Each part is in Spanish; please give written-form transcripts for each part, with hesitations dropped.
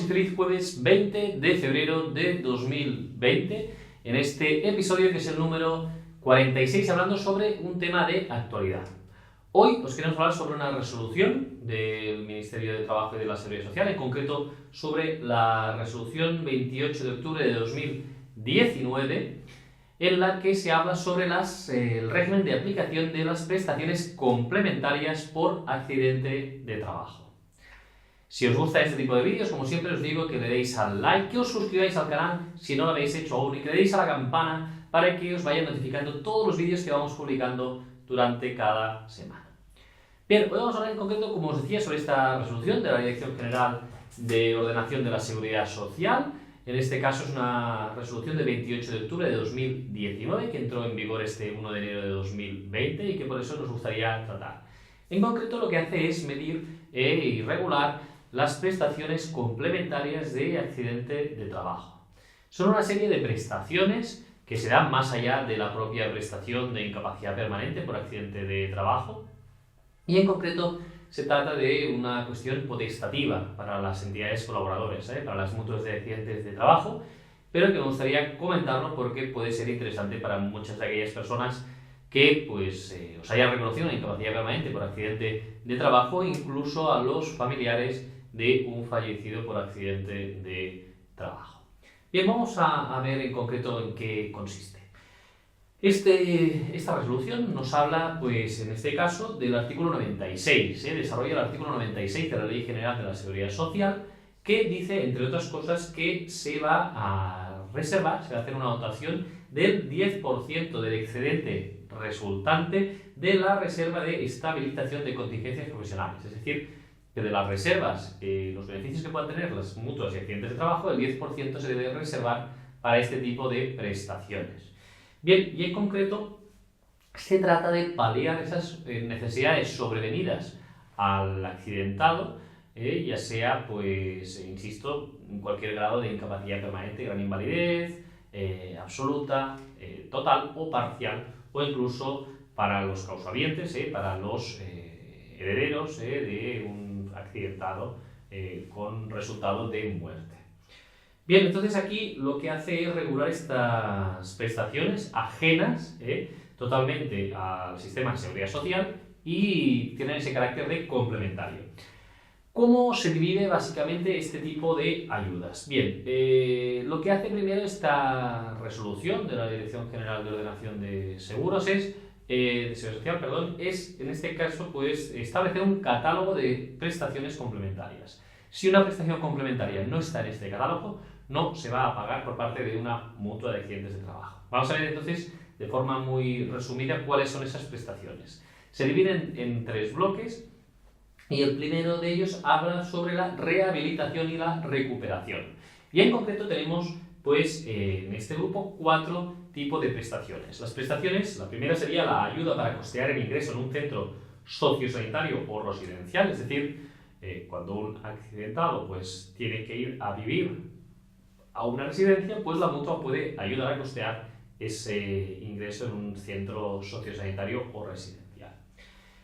y feliz jueves 20 de febrero de 2020 en este episodio que es el número 46 hablando sobre un tema de actualidad. Hoy os queremos hablar sobre una resolución del Ministerio de Trabajo y de la Seguridad Social, en concreto sobre la resolución 28 de octubre de 2019 en la que se habla sobre el régimen de aplicación de las prestaciones complementarias por accidente de trabajo. Si os gusta este tipo de vídeos, como siempre os digo que le deis al like, que os suscribáis al canal si no lo habéis hecho aún y que le deis a la campana para que os vayan notificando todos los vídeos que vamos publicando durante cada semana. Bien, hoy vamos a hablar en concreto, como os decía, sobre esta resolución de la Dirección General de Ordenación de la Seguridad Social. En este caso es una resolución de 28 de octubre de 2019 que entró en vigor este 1 de enero de 2020 y que por eso nos gustaría tratar. En concreto lo que hace es medir y regular las prestaciones complementarias de accidente de trabajo. Son una serie de prestaciones que se dan más allá de la propia prestación de incapacidad permanente por accidente de trabajo y en concreto se trata de una cuestión potestativa para las entidades colaboradoras, para las mutuas de accidentes de trabajo, pero que me gustaría comentarlo porque puede ser interesante para muchas de aquellas personas que os haya reconocido una incapacidad permanente por accidente de trabajo, incluso a los familiares de un fallecido por accidente de trabajo. Bien, vamos a ver en concreto en qué consiste. Esta resolución nos habla, pues en este caso, del artículo 96, desarrolla el artículo 96 de la Ley General de la Seguridad Social, que dice, entre otras cosas, que se va a reservar, se va a hacer una dotación del 10% del excedente resultante de la reserva de estabilización de contingencias profesionales, es decir, que de las reservas, los beneficios que puedan tener las mutuas y accidentes de trabajo, el 10% se debe reservar para este tipo de prestaciones. Bien, y en concreto se trata de paliar esas necesidades sobrevenidas al accidentado, ya sea, pues, insisto, en cualquier grado de incapacidad permanente, gran invalidez, absoluta, total o parcial, o incluso para los causavientes, para los herederos de un accidentado con resultado de muerte. Bien, entonces aquí lo que hace es regular estas prestaciones ajenas totalmente al sistema de seguridad social y tienen ese carácter de complementario. ¿Cómo se divide básicamente este tipo de ayudas? Bien, lo que hace primero esta resolución de la Dirección General de Ordenación de Seguros de Seguridad Social, es en este caso pues establecer un catálogo de prestaciones complementarias. Si una prestación complementaria no está en este catálogo, no se va a pagar por parte de una mutua de accidentes de trabajo. Vamos a ver entonces de forma muy resumida cuáles son esas prestaciones. Se dividen en tres bloques y el primero de ellos habla sobre la rehabilitación y la recuperación. Y en concreto tenemos pues en este grupo 4 tipos de prestaciones. Las prestaciones, la primera sería la ayuda para costear el ingreso en un centro sociosanitario o residencial, es decir, cuando un accidentado pues tiene que ir a vivir a una residencia, pues la mutua puede ayudar a costear ese ingreso en un centro sociosanitario o residencial.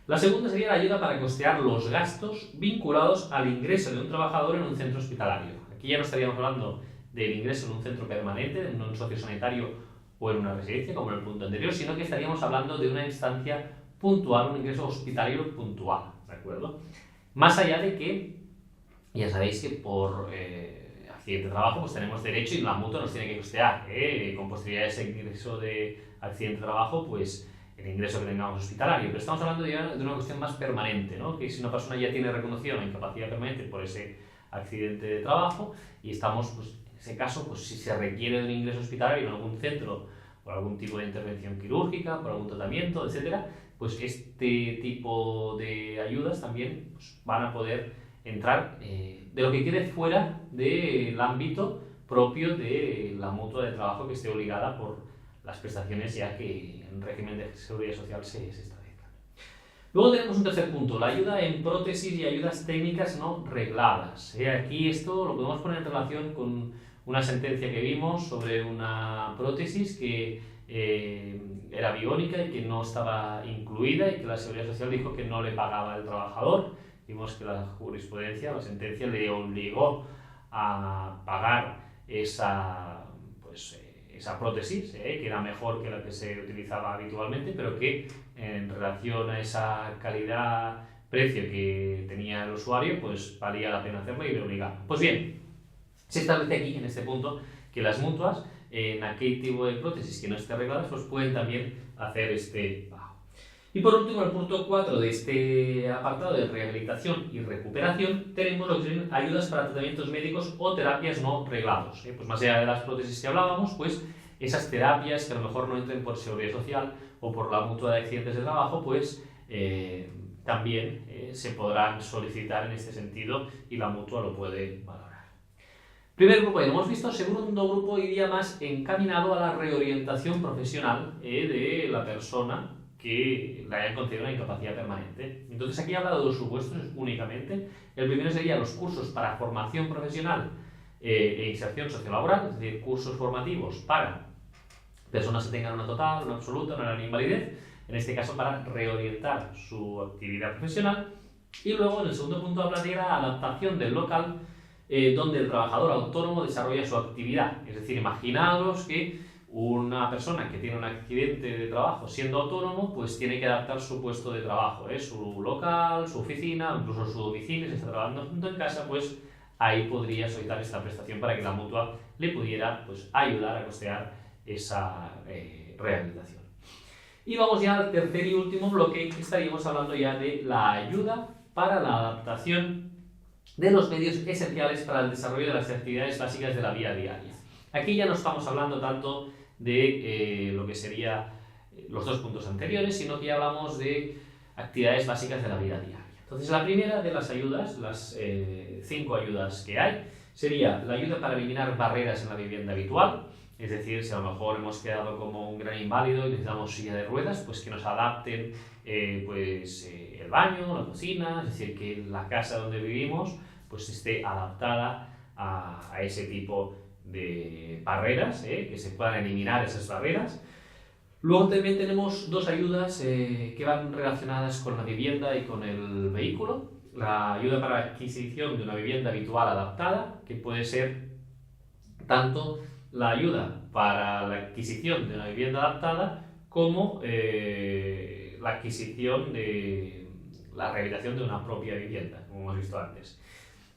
La segunda sería la ayuda para costear los gastos vinculados al ingreso de un trabajador en un centro hospitalario. Aquí ya no estaríamos hablando del ingreso en un centro permanente, en un sociosanitario o en una residencia, como en el punto anterior, sino que estaríamos hablando de una instancia puntual, un ingreso hospitalario puntual, ¿de acuerdo? Más allá de que, ya sabéis que por accidente de trabajo pues tenemos derecho y la mutua nos tiene que costear, con posterioridad a ese ingreso de accidente de trabajo, pues el ingreso que tengamos hospitalario. Pero estamos hablando de una cuestión más permanente, ¿no? Que si una persona ya tiene reconocida una incapacidad permanente por ese accidente de trabajo y estamos, pues en ese caso, pues si se requiere de un ingreso hospitalario en algún centro por algún tipo de intervención quirúrgica, por algún tratamiento, etcétera, pues este tipo de ayudas también pues, van a poder entrar de lo que quede fuera del ámbito propio de la mutua de trabajo que esté obligada por las prestaciones ya que en régimen de seguridad social se establezcan. Luego tenemos un tercer punto, la ayuda en prótesis y ayudas técnicas no regladas. Aquí esto lo podemos poner en relación con una sentencia que vimos sobre una prótesis que era biónica y que no estaba incluida y que la Seguridad Social dijo que no le pagaba el trabajador. Vimos que la jurisprudencia, la sentencia, le obligó a pagar esa prótesis, que era mejor que la que se utilizaba habitualmente, pero que en relación a esa calidad-precio que tenía el usuario, pues valía la pena hacerlo y le obligaban. Pues bien, se establece aquí, en este punto, que las mutuas, en aquel tipo de prótesis que no esté arregladas, pues pueden también hacer este pago. Y por último, el punto 4 de este apartado de rehabilitación y recuperación, tenemos lo que son ayudas para tratamientos médicos o terapias no reglados. Pues más allá de las prótesis que hablábamos, pues esas terapias que a lo mejor no entren por seguridad social o por la mutua de accidentes de trabajo, pues también se podrán solicitar en este sentido y la mutua lo puede valorar. Primer grupo ya lo hemos visto. Segundo grupo iría más encaminado a la reorientación profesional de la persona que le hayan concedido una incapacidad permanente. Entonces aquí habla de dos supuestos únicamente. El primero sería los cursos para formación profesional e inserción sociolaboral, es decir, cursos formativos para personas que tengan una total, una absoluta, una gran invalidez, en este caso para reorientar su actividad profesional. Y luego en el segundo punto habla de la adaptación del local donde el trabajador autónomo desarrolla su actividad. Es decir, imaginaos que una persona que tiene un accidente de trabajo siendo autónomo, pues tiene que adaptar su puesto de trabajo, su local, su oficina, incluso su domicilio, si está trabajando en casa, pues ahí podría solicitar esta prestación para que la mutua le pudiera pues, ayudar a costear esa rehabilitación. Y vamos ya al tercer y último bloque, que estaríamos hablando ya de la ayuda para la adaptación de los medios esenciales para el desarrollo de las actividades básicas de la vida diaria. Aquí ya no estamos hablando tanto de lo que serían los dos puntos anteriores, sino que ya hablamos de actividades básicas de la vida diaria. Entonces, la primera de las ayudas, las 5 ayudas que hay, sería la ayuda para eliminar barreras en la vivienda habitual. Es decir, si a lo mejor hemos quedado como un gran inválido y necesitamos silla de ruedas, pues que nos adapten el baño, la cocina, es decir, que la casa donde vivimos pues esté adaptada a ese tipo de barreras, que se puedan eliminar esas barreras. Luego también tenemos dos ayudas que van relacionadas con la vivienda y con el vehículo. La ayuda para la adquisición de una vivienda habitual adaptada, que puede ser tanto la ayuda para la adquisición de una vivienda adaptada como la adquisición de la rehabilitación de una propia vivienda, como hemos visto antes.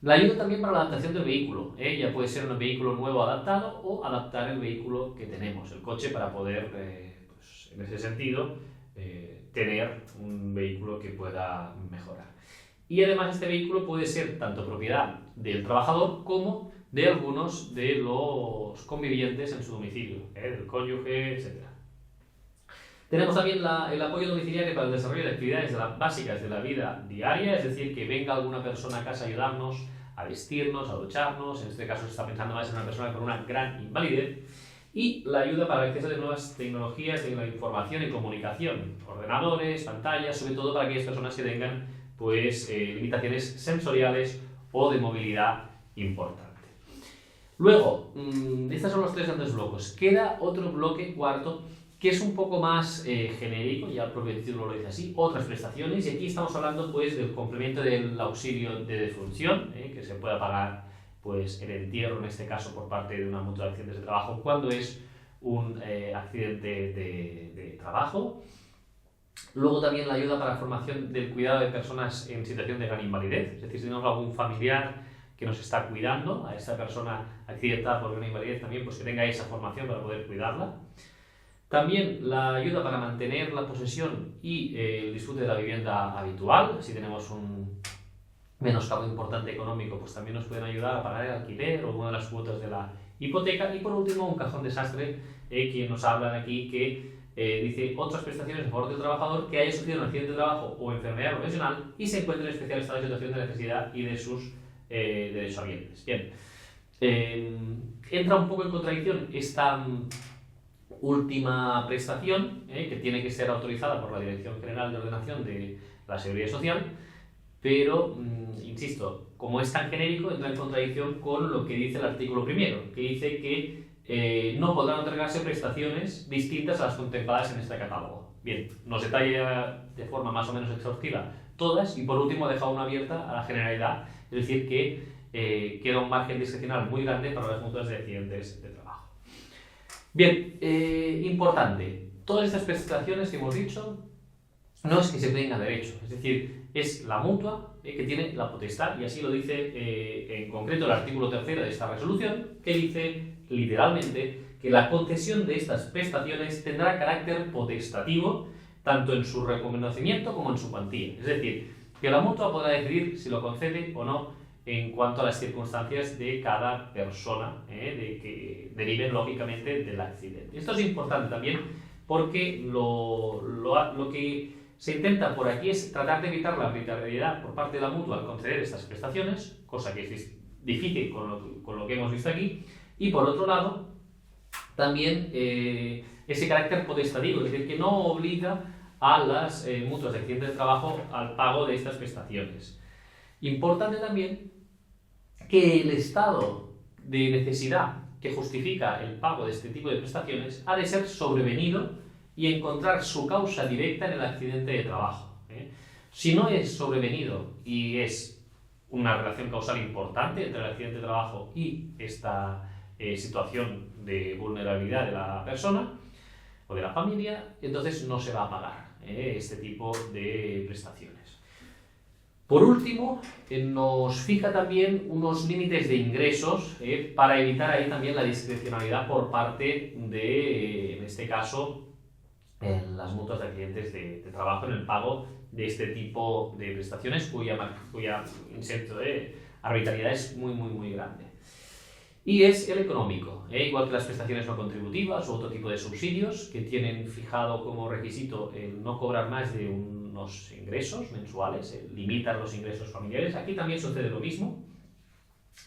La ayuda también para la adaptación del vehículo, ya puede ser un vehículo nuevo adaptado o adaptar el vehículo que tenemos, el coche, para poder, pues, en ese sentido, tener un vehículo que pueda mejorar. Y además este vehículo puede ser tanto propiedad del trabajador como de algunos de los convivientes en su domicilio, del cónyuge, etc. Tenemos también el apoyo domiciliario para el desarrollo de actividades básicas de la vida diaria, es decir, que venga alguna persona a casa a ayudarnos a vestirnos, a ducharnos. En este caso se está pensando más en una persona con una gran invalidez. Y la ayuda para el acceso de nuevas tecnologías de la información y comunicación, ordenadores, pantallas, sobre todo para aquellas personas que tengan pues, limitaciones sensoriales o de movilidad importante. Luego, estos son los 3 grandes bloques. Queda otro bloque cuarto que es un poco más genérico, ya el propio título lo dice así, otras prestaciones, y aquí estamos hablando pues del complemento del auxilio de defunción, que se pueda pagar pues el entierro, en este caso por parte de una mutua de accidentes de trabajo, cuando es un accidente de trabajo. Luego también la ayuda para la formación del cuidado de personas en situación de gran invalidez, es decir, si tenemos algún familiar que nos está cuidando a esta persona accidentada por una invalidez, también pues que tenga esa formación para poder cuidarla. También la ayuda para mantener la posesión y el disfrute de la vivienda habitual. Si tenemos un menoscabo importante económico, pues también nos pueden ayudar a pagar el alquiler o una de las cuotas de la hipoteca. Y por último, un cajón desastre, que nos hablan aquí, que dice otras prestaciones en favor del trabajador que haya sufrido un accidente de trabajo o enfermedad profesional y se encuentre en especial estado de situación de necesidad y de sus derechohabientes. Bien, entra un poco en contradicción esta última prestación, que tiene que ser autorizada por la Dirección General de Ordenación de la Seguridad Social, pero, insisto, como es tan genérico, entra en contradicción con lo que dice el artículo primero, que dice que no podrán otorgarse prestaciones distintas a las contempladas en este catálogo. Bien, nos detalla de forma más o menos exhaustiva todas y por último deja una abierta a la generalidad, es decir, que queda un margen discrecional muy grande para las mutuas de accidentes de trabajo. Bien, importante, todas estas prestaciones que hemos dicho no es que se tengan derecho, es decir, es la mutua que tiene la potestad, y así lo dice en concreto el artículo 3 de esta resolución, que dice literalmente que la concesión de estas prestaciones tendrá carácter potestativo tanto en su reconocimiento como en su cuantía. Es decir, que la mutua podrá decidir si lo concede o no en cuanto a las circunstancias de cada persona, de que deriven lógicamente del accidente. Esto es importante también porque lo que se intenta por aquí es tratar de evitar la arbitrariedad por parte de la mutua al conceder estas prestaciones, cosa que es difícil con lo que hemos visto aquí, y por otro lado, también ese carácter potestativo, es decir, que no obliga a las mutuas de accidentes de trabajo al pago de estas prestaciones. Importante también que el estado de necesidad que justifica el pago de este tipo de prestaciones ha de ser sobrevenido y encontrar su causa directa en el accidente de trabajo. Si no es sobrevenido y es una relación causal importante entre el accidente de trabajo y esta situación de vulnerabilidad de la persona o de la familia, entonces no se va a pagar este tipo de prestaciones. Por último, nos fija también unos límites de ingresos para evitar ahí también la discrecionalidad por parte de, en este caso, en las mutuas de accidentes de trabajo en el pago de este tipo de prestaciones cuya arbitrariedad es muy grande. Y es el económico, igual que las prestaciones no contributivas u otro tipo de subsidios que tienen fijado como requisito el no cobrar más de unos ingresos mensuales, limitan los ingresos familiares. Aquí también sucede lo mismo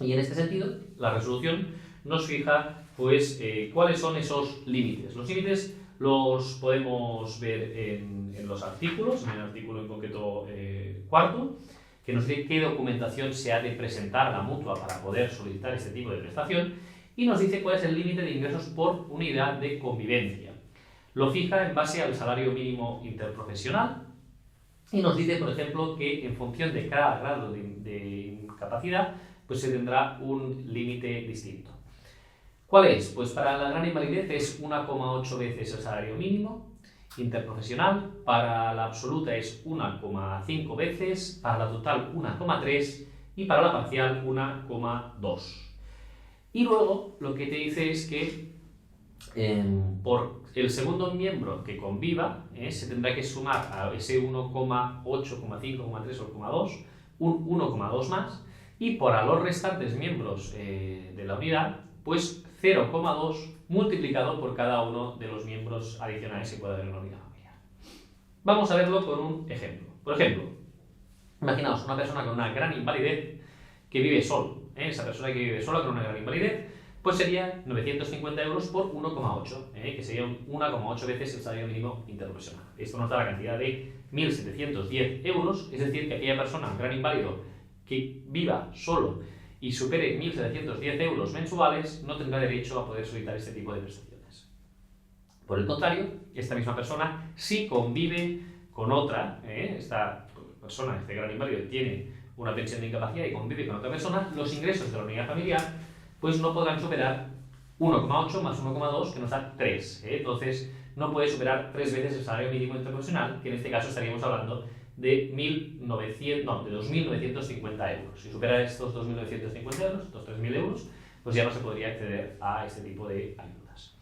y en este sentido la resolución nos fija pues cuáles son esos límites. Los límites los podemos ver en los artículos, en el artículo en concreto cuarto, que nos dice qué documentación se ha de presentar a la mutua para poder solicitar este tipo de prestación, y nos dice cuál es el límite de ingresos por unidad de convivencia. Lo fija en base al salario mínimo interprofesional y nos dice, por ejemplo, que en función de cada grado de incapacidad pues se tendrá un límite distinto. ¿Cuál es? Pues para la gran invalidez es 1,8 veces el salario mínimo interprofesional, para la absoluta es 1,5 veces, para la total 1,3 y para la parcial 1,2. Y luego lo que te dice es que por el segundo miembro que conviva se tendrá que sumar a ese 1,8, 1,5, 1,3 o 1,2 un 1,2 más, y para los restantes miembros de la unidad pues 0,2 multiplicado por cada uno de los miembros adicionales que pueda haber en una unidad familiar. Vamos a verlo con un ejemplo. Por ejemplo, imaginaos una persona con una gran invalidez que vive solo. Esa persona que vive sola con una gran invalidez, pues sería 950 euros por 1,8, que sería 1,8 veces el salario mínimo interprofesional. Esto nos da la cantidad de 1.710 euros, es decir, que aquella persona, un gran inválido, que viva solo y supere 1.710 euros mensuales, no tendrá derecho a poder solicitar este tipo de prestaciones. Por el contrario, esta misma persona, si convive con otra, esta persona, este gran inválido, tiene una pensión de incapacidad y convive con otra persona, los ingresos de la unidad familiar pues no podrán superar 1,8 más 1,2, que nos da 3. Entonces, no puede superar 3 veces el salario mínimo interprofesional, que en este caso estaríamos hablando de 2.950 euros. Si supera estos 2.950 euros, estos 3.000 euros, pues ya no se podría acceder a este tipo de ayudas.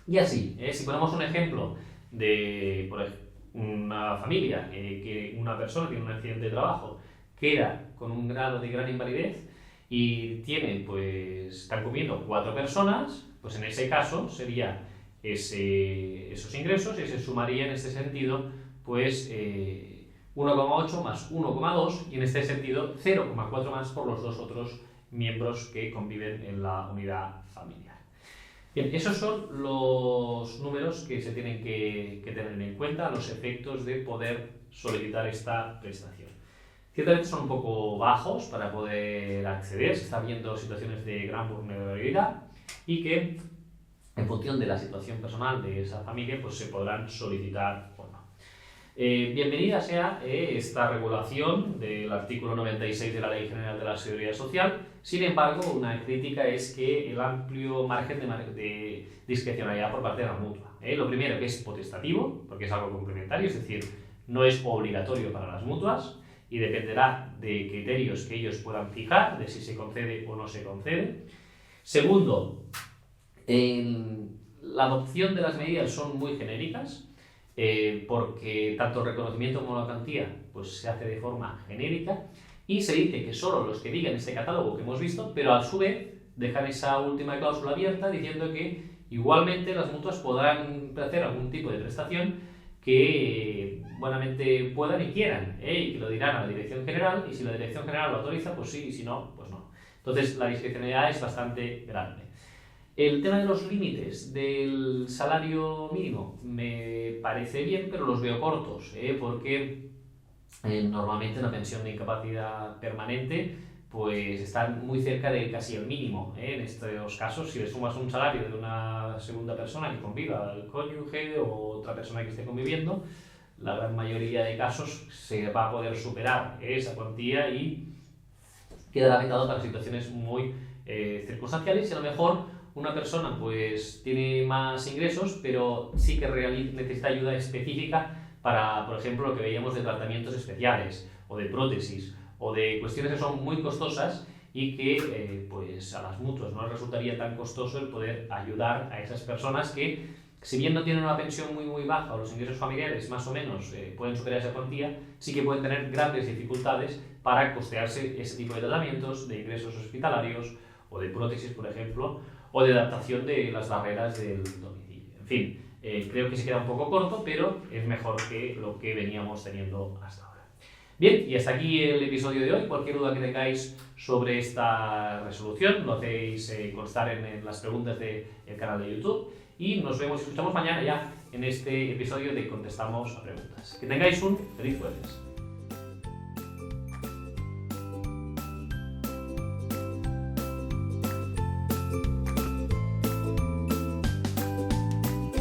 Y así, si ponemos un ejemplo de por ejemplo, una familia que una persona tiene un accidente de trabajo, queda con un grado de gran invalidez y tiene, pues, están comiendo 4 personas, pues en ese caso sería esos ingresos y se sumaría en este sentido pues 1,8 más 1,2 y en este sentido 0,4 más por los dos otros miembros que conviven en la unidad familiar. Bien, esos son los números que se tienen que tener en cuenta, los efectos de poder solicitar esta prestación. Ciertamente son un poco bajos para poder acceder, se están viendo situaciones de gran vulnerabilidad y que en función de la situación personal de esa familia pues se podrán solicitar o no. Bienvenida sea esta regulación del artículo 96 de la Ley General de la Seguridad Social. Sin embargo, una crítica es que el amplio margen de discrecionalidad por parte de la mutua. Lo primero, que es potestativo, porque es algo complementario, es decir, no es obligatorio para las mutuas y dependerá de criterios que ellos puedan fijar, de si se concede o no se concede. Segundo, la adopción de las medidas son muy genéricas, porque tanto el reconocimiento como la garantía pues, se hace de forma genérica y se dice que solo los que digan este catálogo que hemos visto, pero a su vez dejan esa última cláusula abierta diciendo que igualmente las mutuas podrán hacer algún tipo de prestación que buenamente puedan y quieran, y que lo dirán a la Dirección General, y si la Dirección General lo autoriza, pues sí, y si no, pues no. Entonces la discrecionalidad es bastante grande. El tema de los límites del salario mínimo me parece bien, pero los veo cortos, porque normalmente una pensión de incapacidad permanente pues están muy cerca de casi el mínimo. En estos casos, si le sumas un salario de una segunda persona que conviva, el cónyuge o otra persona que esté conviviendo, la gran mayoría de casos se va a poder superar esa cuantía y quedará afectado para situaciones muy circunstanciales y a lo mejor una persona pues tiene más ingresos, pero sí que necesita ayuda específica para, por ejemplo, lo que veíamos de tratamientos especiales o de prótesis o de cuestiones que son muy costosas y que pues a las mutuas no les resultaría tan costoso el poder ayudar a esas personas que, si bien no tienen una pensión muy baja o los ingresos familiares más o menos pueden superar esa cuantía, sí que pueden tener grandes dificultades para costearse ese tipo de tratamientos, de ingresos hospitalarios o de prótesis, por ejemplo, o de adaptación de las barreras del domicilio. En fin, creo que se queda un poco corto, pero es mejor que lo que veníamos teniendo hasta ahora. Bien, y hasta aquí el episodio de hoy. Cualquier duda que tengáis sobre esta resolución lo hacéis constar en las preguntas del canal de YouTube y nos vemos y escuchamos mañana ya en este episodio de Contestamos a Preguntas. Que tengáis un feliz jueves.